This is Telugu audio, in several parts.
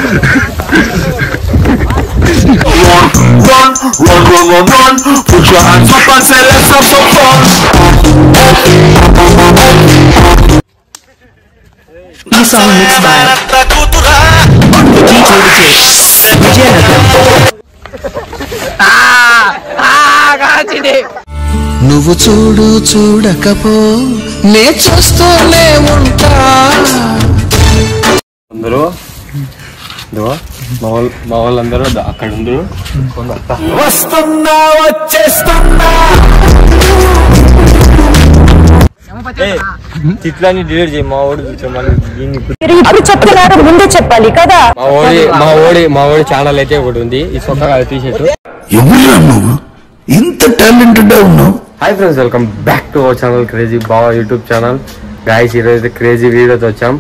Run, put your hands up and say let's have some fun. This song mixed by DJ నువ్వు చూడు చూడకపో నే చూస్తూనే ఉంటా. అందరూ మా వాళ్ళందరూ అక్కడ ఉందరు. వస్తున్నా వచ్చేస్తున్నా. తిట్లని డిలీట్ చేయి. మా ఓడి చెప్తున్నారు ముందే చెప్పాలి కదా. మా ఓడి ఛానల్ అయితే ఒకటి ఉంది. ఈ సొంతగా టీషర్ట్. ఎవరురా నువ్వు ఇంత టాలెంటెడ్ ఉన్నావు? Hi friends, welcome back to our channel crazy బావ యూట్యూబ్ ఛానల్. గాయస్ ఈరోజు అయితే క్రేజీ వీడియోతో వచ్చాం.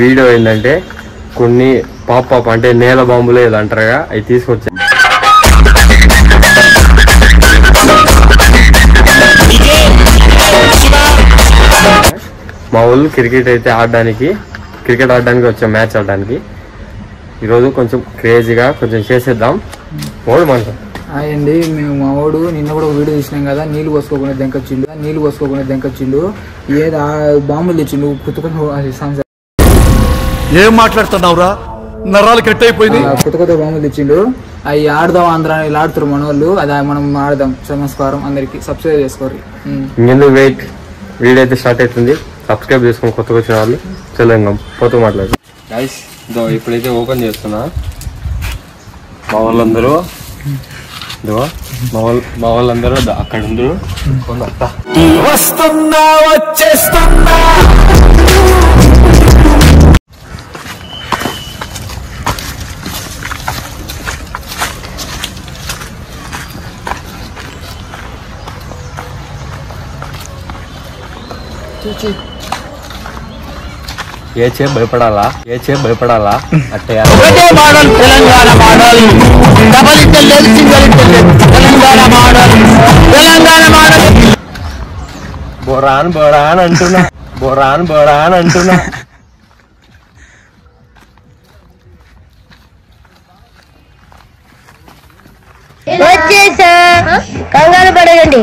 వీడియో ఏంటంటే కొన్ని పాప్ అంటే నేల బాంబులు ఏదో అంటారుగా అవి తీసుకొచ్చాం. మా వాళ్ళు క్రికెట్ ఆడడానికి వచ్చాం, మ్యాచ్ ఆడడానికి. ఈరోజు కొంచెం క్రేజీగా కొంచెం చేసేద్దాం. ఓడు మంచి అండి, మేము మా వాడు నిన్న కూడా ఒక వీడియో తీసినాం కదా, నీళ్ళు పోసుకోకుండా దెంకొచ్చిండు. ఏదో బాంబులు తెచ్చిండు కుతుకొని. ఏం మాట్లాడుతున్నావురా? నరాలు కట్ అయిపోయింది. కొత్త బాంబులు తెచ్చిండు. అవి ఆడదాం ఆంధ్ర ఇలా ఆడుతారు మన వాళ్ళు. అది మనం ఆడదాం. నమస్కారం అందరికి. సబ్స్క్రైబ్ చేసుకోరు. ఇంకెందుకు వెయిట్, వీడియో అయితే స్టార్ట్ అవుతుంది. సబ్స్క్రైబ్ చేసుకొని కొత్తగా వచ్చిన వాళ్ళు చల్లంగం పోతూ మాట్లాడు. గైస్ ఇప్పుడైతే ఓపెన్ చేస్తున్నా. మా వాళ్ళందరూ అక్కడ ఉందరు. వస్తున్నా వచ్చేస్తున్నా. ఏ చే భయపడాలా అట్టే Telangana model, double Intel single Intel, Telangana model. Boron అంటున్నా. వచ్చేసా, కంగారు పడకండి.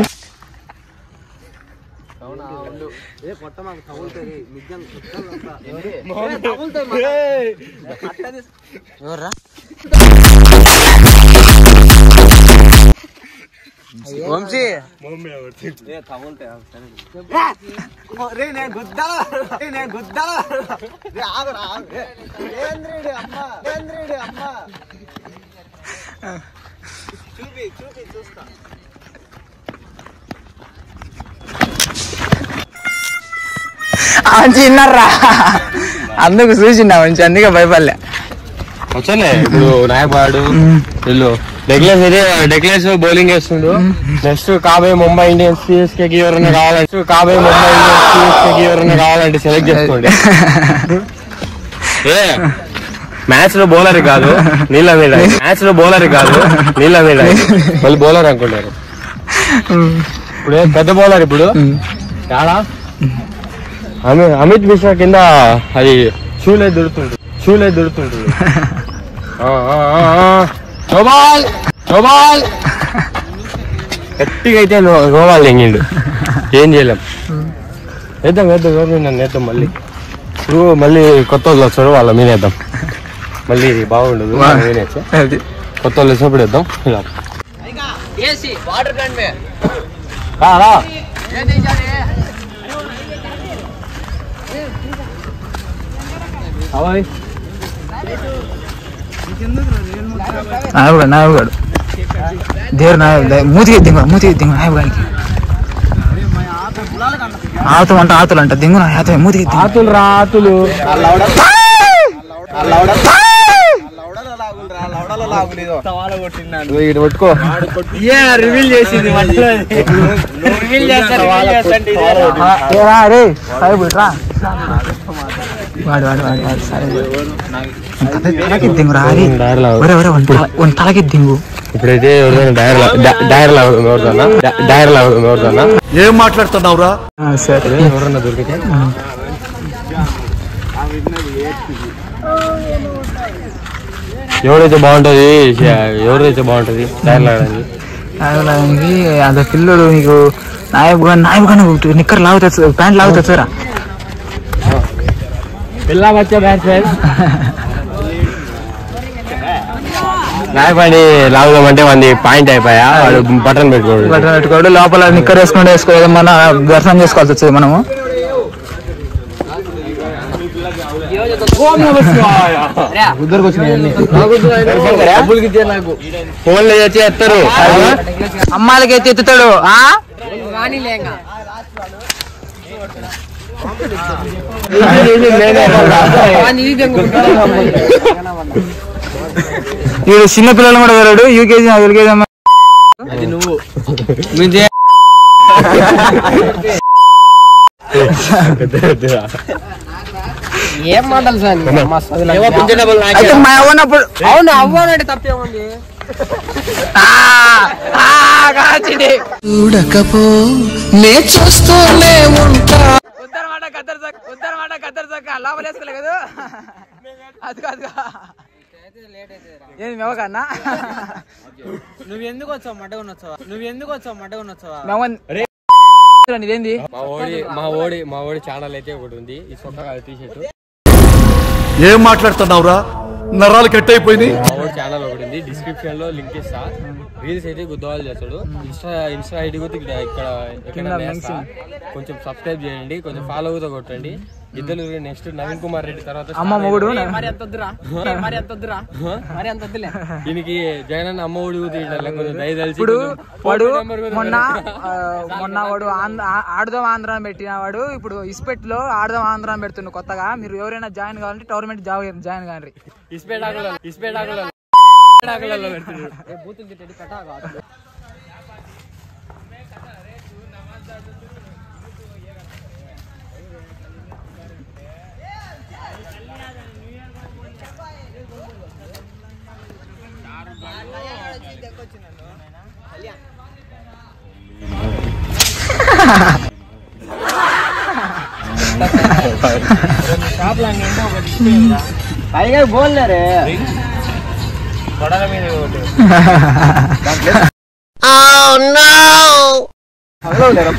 చిన్నర్రా అందుకు చూసిండా మంచి, అందుకే భయపడలే. వచ్చలే ఇప్పుడు నాయకుడు వీళ్ళు డెక్లెస్ బౌలింగ్ వేస్తుండు. నెక్స్ట్ కాబోయే ముంబై ఇండియన్స్ సిఎస్కే కి ఎవరైనా కావాలంటే సెలెక్ట్ చేసుకోండి. మ్యాచ్ లో బౌలర్ కాదు నీళ్ళ మీద మళ్ళీ బౌలర్ అనుకుంటారు. ఇప్పుడు పెద్ద బౌలర్ ఇప్పుడు చాలా అమిత్ మిశ్రా కింద అది షూలే దొరుకుతుంది. గట్టిగా అయితే నోవాళ్ళు ఎంగిండు, ఏం చేయలేం. వేద్దాం నన్ను వేద్దాం. మళ్ళీ కొత్త వాళ్ళు వచ్చారు, వాళ్ళ మీద వేద్దాం. మళ్ళీ బాగుండదు, కొత్త వాళ్ళు వచ్చినప్పుడు వేద్దాం. నాయకుడు దేరు మూతికి దింగు నాయకుడికి ఆతులు అంట దింగు మూతికి ఆతులు పట్టుకో. రివీల్ చేసింది తలకి దింగు. ఇప్పుడైతే డైర్లా ఏం మాట్లాడుతున్నావురా? సరే ఎవరన్నా దొరికితే ఎవరైతే బాగుంటది టైర్లు ఆడడానికి అంత పిల్లడు నీకు నాయకుగా నిక్కర్ లాగుతా ప్యాంట్ లాగుతా సారా పిల్ల వచ్చే బ్యాచ్ నాయపడి లాగుదామంటే మంది పాయింట్ అయిపోయా వాడు బటన్ పెట్టుకోడు లోపల నిక్కర్ వేసుకోలేదు మన దర్శనం చేసుకోవాల్సి వచ్చేది మనము ఫోన్లో వచ్చి ఎత్తారు అమ్మాయిలకి అయితే ఎత్తుతాడు వీడు చిన్న పిల్లలు కూడా వెళ్ళాడు యూకేజీ ఎల్కేజీ అమ్మాయి నువ్వు ఏం మాటలు సార్ అవును అవ్వనంటే తప్పేముంది చూడకపో నే చూస్తూనే ఉంటా లోపలేసుకోలే కదా అది కాదుగా ఏమి మెవకన్నా నువ్వు ఎందుకు వచ్చావు మడ్డ ఉన్నచ్చావా ఇదేంది మా ఓడి ఛానల్ అయితే ఒకటి ఉంది ఈ సొంత టీ షర్ట్ ఏం మాట్లాడుతున్నావురా నరాలు కట్ అయిపోయింది మా ఓడి ఛానల్ ఒకటి ఉంది డిస్క్రిప్షన్ లో లింక్ ఇస్తా రీల్స్ అయితే గుద్దవాళ్ళు చేస్తాడు ఇన్స్టా ఐడి కూడా ఇక్కడ కొంచెం సబ్స్క్రైబ్ చేయండి కొంచెం ఫాలో అవుతా కొట్టండి ఇద్దరు నెక్స్ట్ నవీన్ కుమార్ రెడ్డి తర్వాత అమ్మ మొగుడు దీనికి జగన్ అన్న అమ్మ ఒడి కొంచెం దయదలిచి ఇప్పుడు వాడు మొన్న వాడు ఆడదాం ఆంధ్ర పెట్టిన వాడు ఇప్పుడు ఇస్పెట్లో ఆడదాం ఆంధ్ర పెడుతుండు కొత్తగా మీరు ఎవరైనా జాయిన్ కావాలంటే టోర్నమెంట్ జాయిన్ కాండి ఇస్పేటాకులలో పైగా బోల్లేరే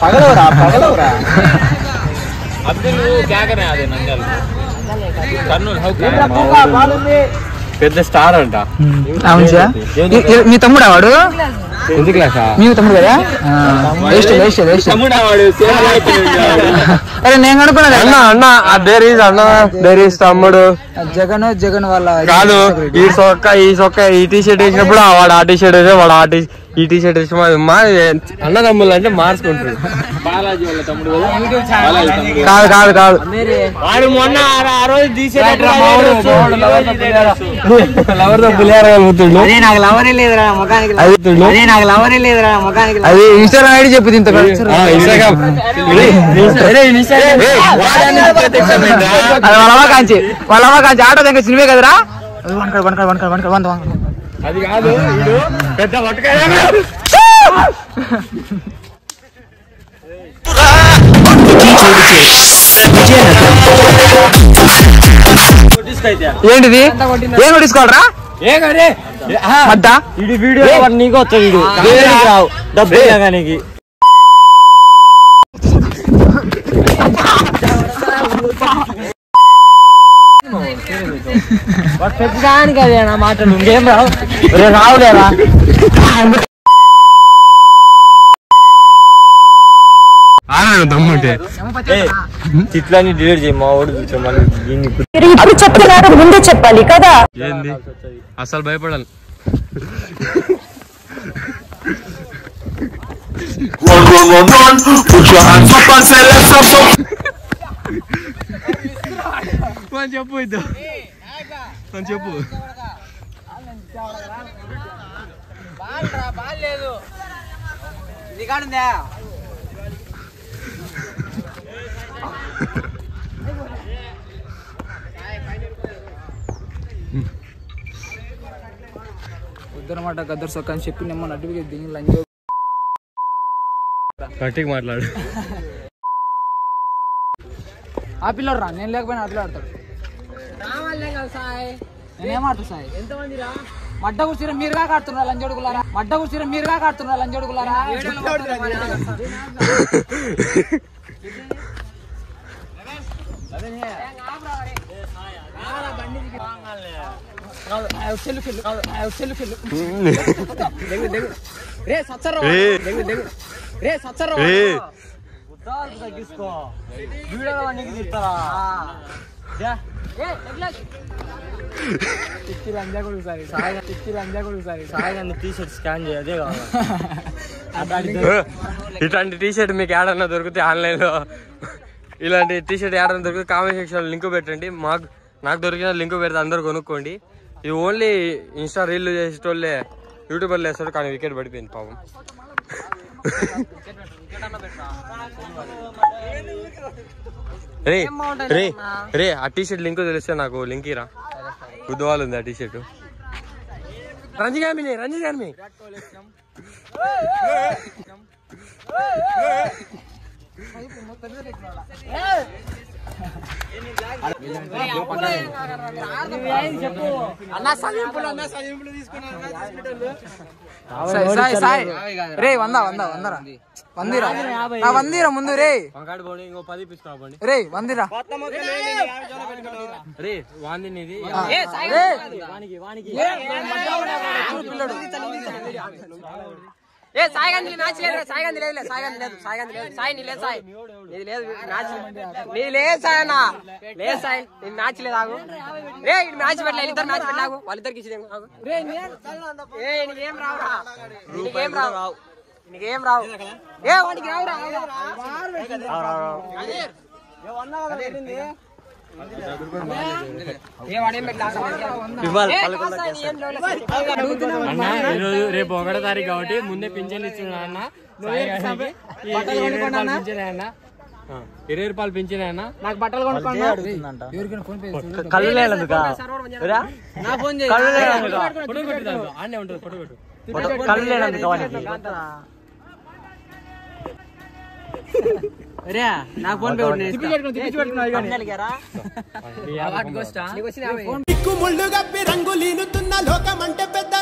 పగలవరా పెద్ద స్టార్ అంట మీ తమ్ముడా వాడు ఎందుకు మీ తమ్ముడు కదా అరే నేను అనుకున్నది అన్న తమ్ముడు జగన్ వాళ్ళ కాదు ఈ సొక్క ఈ టీ షర్ట్ వేసినప్పుడు వాడు ఆ టీ షర్ట్ వేసా వాడు ఈ టీ షర్ట్ వేసి మా అన్నదమ్ములు అంటే మార్చుకుంటారు కాదు వాడు మొన్న ఆ రోజు అది ఇన్స్టాగ్రామ్ ఐడి చెప్పు ఇంత వాళ్ళ కాంచి ఆటో దగ్గర సినిమా కదరా అది కాదు పెద్ద ఏంటిది ఏం కొట్టించుకోవాలరా వీడియో నీకు వచ్చాడు డబ్బు నీకు పెద్దదానికి అదే నా మాటలు ఇంకేం రావులేరా దమ్ముంటే చిట్లాన్ని డిలీట్ చేయి మా ఓడి ఇప్పుడు చెప్తున్నారు ముందే చెప్పాలి కదా ఏంది అసలు భయపడాలి Run, put your hands up and say let's have some. చెప్పు చెప్పు వద్దనమాట గద్దర్ సొక్క అని చెప్పి నేను అడ్డుగా దిగి లంచ్ గట్టిగా మాట్లాడు ఆ పిల్లడు రా నేను లేకపోయినా ఆ పిల్ల ఆడతాడు నేనేమాడుతా సాయి మడ్డ కూర్చుని మీరుగా కాడుతున్నారు లంజోడుకులారా మడ్డ కూర్చుని మీరుగా కాడుతున్నారు లంజోడుకులారా తగ్గించుకో వీడియోలో నీకు తిడతారా టీషర్ట్ స్కాన్ చేయదే ఇట్లాంటి టీషర్ట్ మీకు ఏడన్నా దొరికితే ఆన్లైన్లో ఇలాంటి టీషర్ట్ ఏడన్నా దొరికితే కామెంట్ సెక్షన్లో లింక్ పెట్టండి. నాకు దొరికిన లింక్ పెడితే అందరూ కొనుక్కోండి. ఇది ఓన్లీ ఇన్స్టా రీల్ చేసేటోళ్ళే యూట్యూబర్లు వేస్తాడు, కానీ వికెట్ పడిపోయింది పాపం. రే ఆ టీషర్ట్ లింక్ తెలిస్తే నాకు లింక్ ఇరా. గుద్దవాళ్ళు ఉంది ఆ టీషర్ట్. రంజిగామి రే వందిరా ముందు రే రే వందిరా రే వాంది ఏ సాయిగంది మ్యాచ్ లేదు సాయిగంది లేదు సాయిగంది లేదు సాయి నీ లేదు సాయి నీది లేదు మ్యాచ్ నీది లేదు సాయి అన్న లేదు సాయి నేను మ్యాచ్ లేదు ఆగు రే ఇది మ్యాచ్ పెట్టలే ఇద్దరు మ్యాచ్ పెట్టాగు వాళ్ళిద్దరికి ఇచ్చేదేం ఆగు ఏ నీకేం రావురా నీకేం రావు ఏ వాడికి రావురా రేపు 1వ తారీఖు కాబట్టి ముందే పింఛన్ ఇచ్చిన అన్న 20 రూపాయలు పింఛన్ అన్న. నాకు బట్టలు కొనుక్కున్నా కళ్ళు లేదు ఆడనే ఉంటుంది ఫోటో కళ్ళు లేదు నాకు ఫోన్ పే రంగులీనుతున్న లోకం అంటే పెద్ద